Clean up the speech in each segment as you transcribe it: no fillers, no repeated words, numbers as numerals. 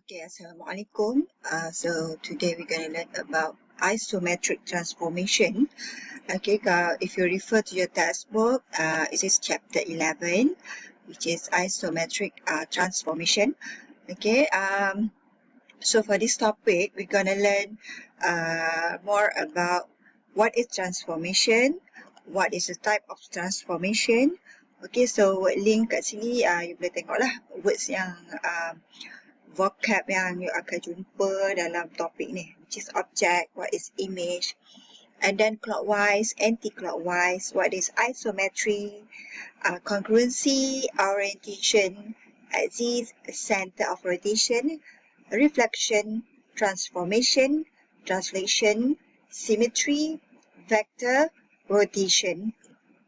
Okay, Assalamualaikum. So today we're going to learn about isometric transformation. Okay, if you refer to your textbook, it is chapter 11, which is isometric transformation. Okay, so for this topic, we're going to learn more about what is transformation, what is the type of transformation. Okay, so link kat sini, you boleh tengok lah words yang vocab yang you akan jumpa dalam topik ni, which is object, what is image, and then clockwise, anti-clockwise, what is isometry, congruency, orientation, axis, center of rotation, reflection, transformation, translation, symmetry, vector, rotation.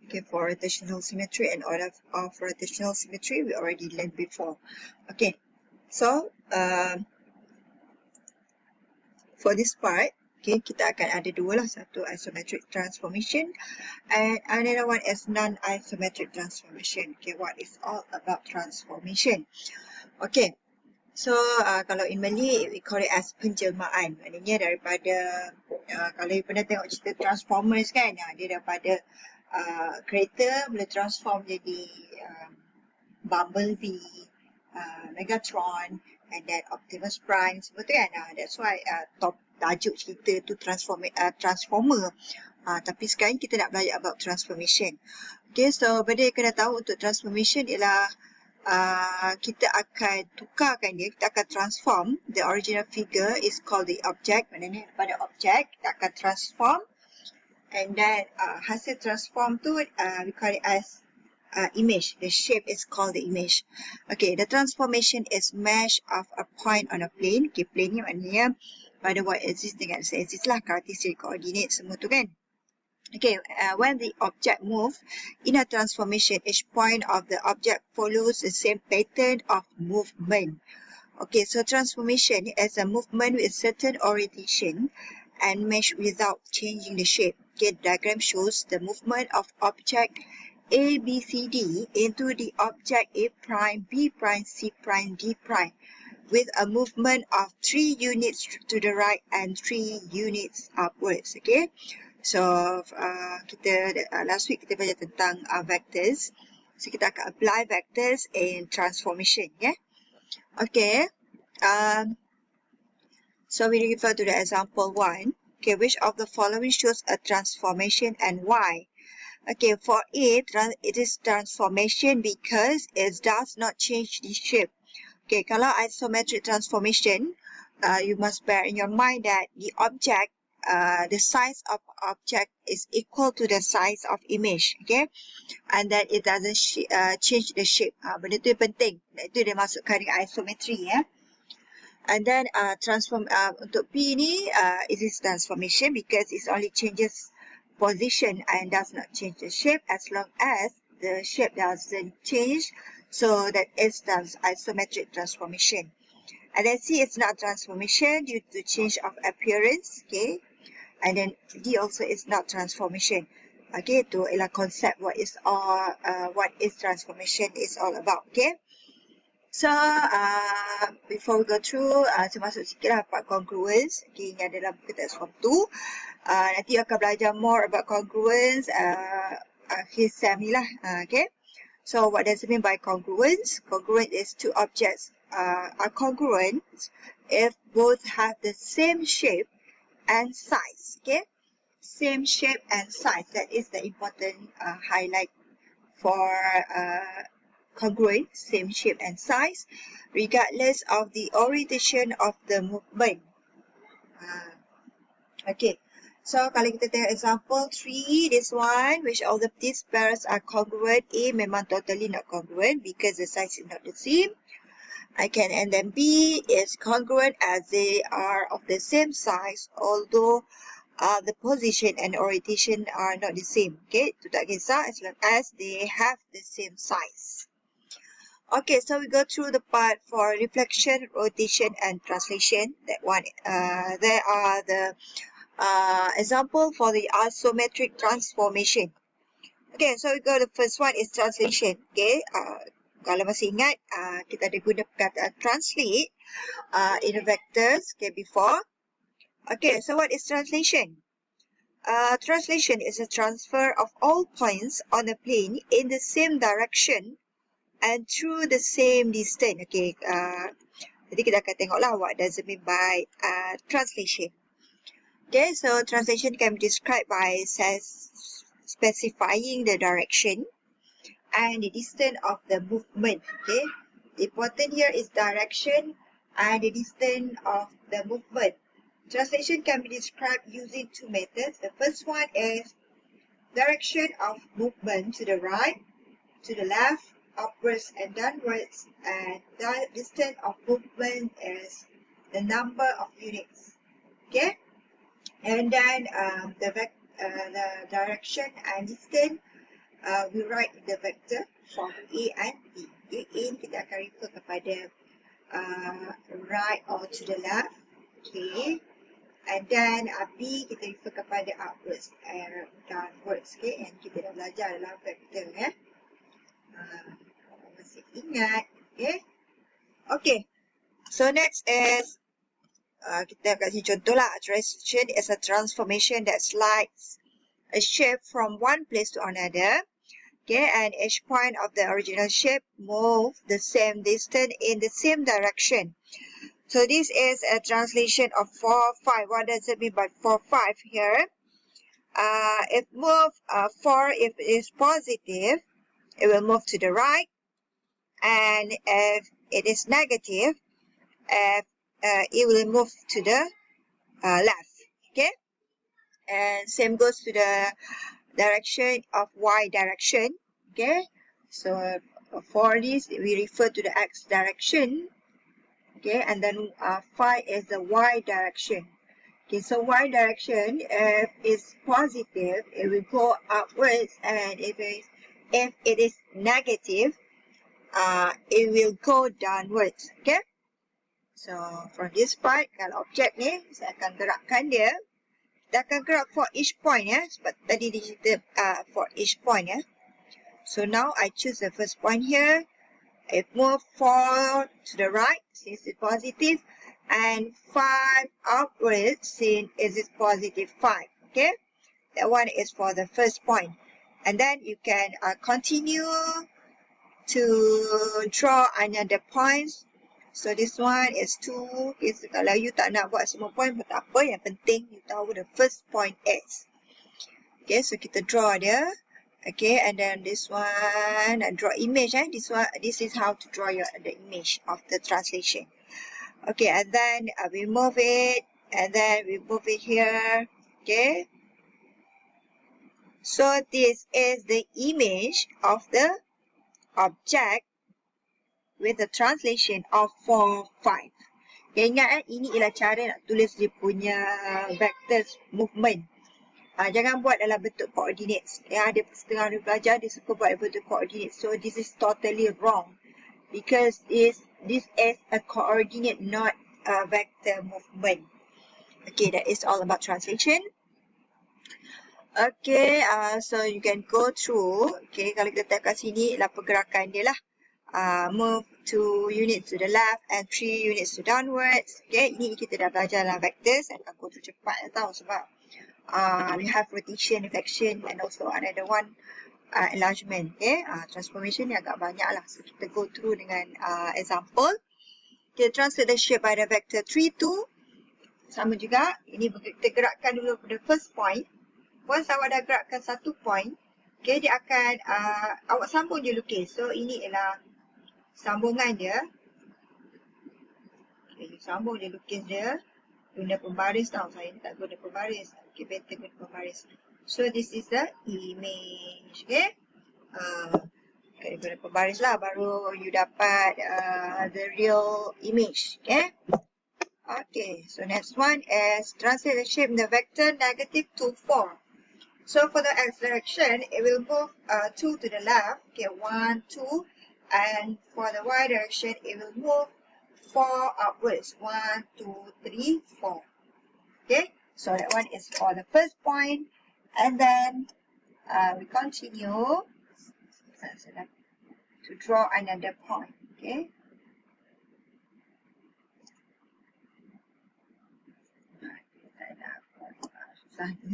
Okay, for rotational symmetry and order of rotational symmetry, we already learned before. Okay. So, for this part, okay, kita akan ada dua lah. Satu isometric transformation and another one is non-isometric transformation. Okay, what is all about transformation? Okay, so kalau in Malay, we call it as penjelmaan. Maknanya daripada, kalau you pernah tengok cerita Transformers kan, dia daripada kereta boleh transform jadi Bumblebee, Megatron, and then Optimus Prime, semua tu kan. That's why tajuk cerita tu Transformer. Tapi sekarang kita nak belajar about transformation. Okay, so benda yang kena tahu untuk transformation ialah kita akan tukarkan dia, kita akan transform. The original figure is called the object. Maknanya pada object kita akan transform, and then hasil transform tu we call it as image. The shape is called the image. Okay, the transformation is mesh of a point on a plane. Okay, plane ni maknanya pada y-axis dengan x-axis lah, Cartesian coordinate semua tu kan. Okay, when the object move in a transformation, each point of the object follows the same pattern of movement. Okay, so transformation is a movement with certain orientation and mesh without changing the shape. Okay, the diagram shows the movement of object A, B, C, D into the object A prime, B prime, C prime, D prime with a movement of 3 units to the right and 3 units upwards. Okay, so last week kita belajar tentang vectors, so kita akan apply vectors in transformation. Yeah, okay, so we refer to the example 1. Okay, which of the following shows a transformation and why? Okay, for A, it is transformation because it does not change the shape. Okay, kalau isometric transformation, you must bear in your mind that the object, the size of object is equal to the size of image. Okay, and that it doesn't change the shape. Benda tu penting. Itu dia masukkan dengan isometry ya. And then untuk B ni, it is transformation because it only changes position and does not change the shape. As long as the shape doesn't change, so that is isometric transformation. And then C is not transformation due to change of appearance. Okay, and then D also is not transformation. Okay, tu ialah konsep what is transformation is all about. Okay, so before we go through, saya masuk sikit lah part congruence. Okay, ini adalah buku teks form 2. Nanti akan belajar more about congruence akhir sem ni lah. Okay, so what does it mean by congruence? Congruent is two objects are congruent if both have the same shape and size. Okay, same shape and size, that is the important highlight for congruent, same shape and size, regardless of the orientation of the movement. Okay, so kalau kita tengok example 3, this one, which all of these pairs are congruent? A memang totally not congruent because the size is not the same. Okay, and then B is congruent as they are of the same size, although the position and orientation are not the same. Okay, itu tak kisah as long as they have the same size. Okay, so we go through the part for reflection, rotation, and translation. That one, there are the example for the isometric transformation. Okay, so we go, the first one is translation. Okay, kalau masih ingat, kita ada guna perkataan translate in the vectors, okay, before. Okay, so what is translation? Translation is a transfer of all points on a plane in the same direction and through the same distance. Okay, jadi kita akan tengoklah what does it mean by translation. Okay, so translation can be described by specifying the direction and the distance of the movement. Okay, the important here is direction and the distance of the movement. Translation can be described using two methods. The first one is direction of movement to the right, to the left, upwards and downwards, and the distance of movement is the number of units. Okay, and then the direction and distance we write in the vector from A and B. Okay, A ni kita akan refer kepada right or to the left. Okay, and then B kita refer kepada upwards and downwards. Okay, and kita dah belajar dalam vector ya. Masih ingat. Okay. Okay. So next is kita kasih contoh lah. Translation is a transformation that slides a shape from one place to another. Okay, and each point of the original shape move the same distance in the same direction. So this is a translation of 4, 5. What does it mean by 4, 5 here? If move 4, if it is positive, it will move to the right. And if it is negative, it will move to the left. Okay, and same goes to the direction of y direction. Okay, so for this we refer to the x direction. Okay, and then phi is the y direction. Okay, so y direction, if it's positive, it will go upwards, and if it is negative, it will go downwards. Okay, so from this part, kalau objek ni, saya akan gerakkan dia. Kita akan gerak for each point ya, sebab tadi dia cerita for each point ya. So now I choose the first point here. It move 4 to the right since it's positive, and 5 upwards since it is positive 5. Okay, that one is for the first point. And then you can continue to draw another points. So this one is 2. Okay, so kalau you tak nak buat semua point pun tak apa. Yang penting you tahu the first point is. Okay, so kita draw dia. Okay, and then this one, draw image. This is how to draw the image of the translation. Okay, and then we move it, and then we move it here. Okay, so this is the image of the object with the translation of 4, 5. Okay, ingat ini ialah cara nak tulis dia punya vectors movement. Jangan buat dalam bentuk coordinates. Ya, ada setengah orang belajar dia suka buat bentuk coordinates. So this is totally wrong because this is a coordinate, not a vector movement. Okay, that is all about translation. Okay, so you can go through. Okay, kalau kita tekan sini ialah pergerakan dia lah. Move 2 units to the left and 3 units to downwards. Okay, ini kita dah belajar dalam vectors. Saya akan go through cepat tahu sebab we have rotation, reflection, and also another one enlargement. Okay, transformation ni agak banyak lah. So kita go through dengan example. Kita translate the shape by the vector 3, 2. Sama juga. Ini kita gerakkan dulu pada first point. Once awak dah gerakkan satu point, okay, dia akan awak sambung je lukis. So ini ialah sambungan dia. Okay, sambung je lukis dia. Guna pembaris tau. Saya ni tak guna pembaris. Okay, better guna pembaris. So this is the image. Okay. Okay, guna pembaris lah. Baru you dapat the real image. Okay. Okay. So next one is translate the shape in the vector -2, 4. So for the x direction, it will move 2 to the left. Okay, 1, 2. And for the y direction, it will move 4 upwards. 1, 2, 3, 4. Okay, so that one is for the first point. And then we continue. to draw another point. Okay.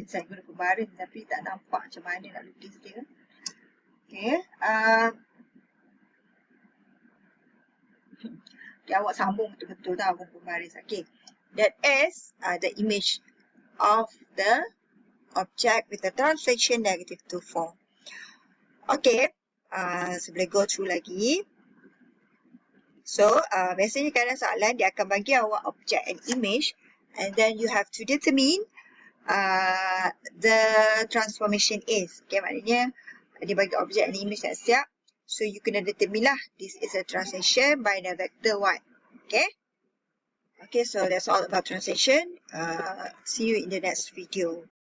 Saya guna pembaris tapi tak nampak macam mana nak lukis dia. Okay. Okay, awak sambung betul-betul tau guna pembaris. Okay. That is the image of the object with the translation -2,4. Okay. So boleh go through lagi. So, biasanya kadang soalan dia akan bagi awak object and image, and then you have to determine the transformation is. Okay, maknanya dia bagi object and image dah siap. So, you kena determine lah, this is a translation by the vector what. Okay. Okay, so that's all about translation. See you in the next video.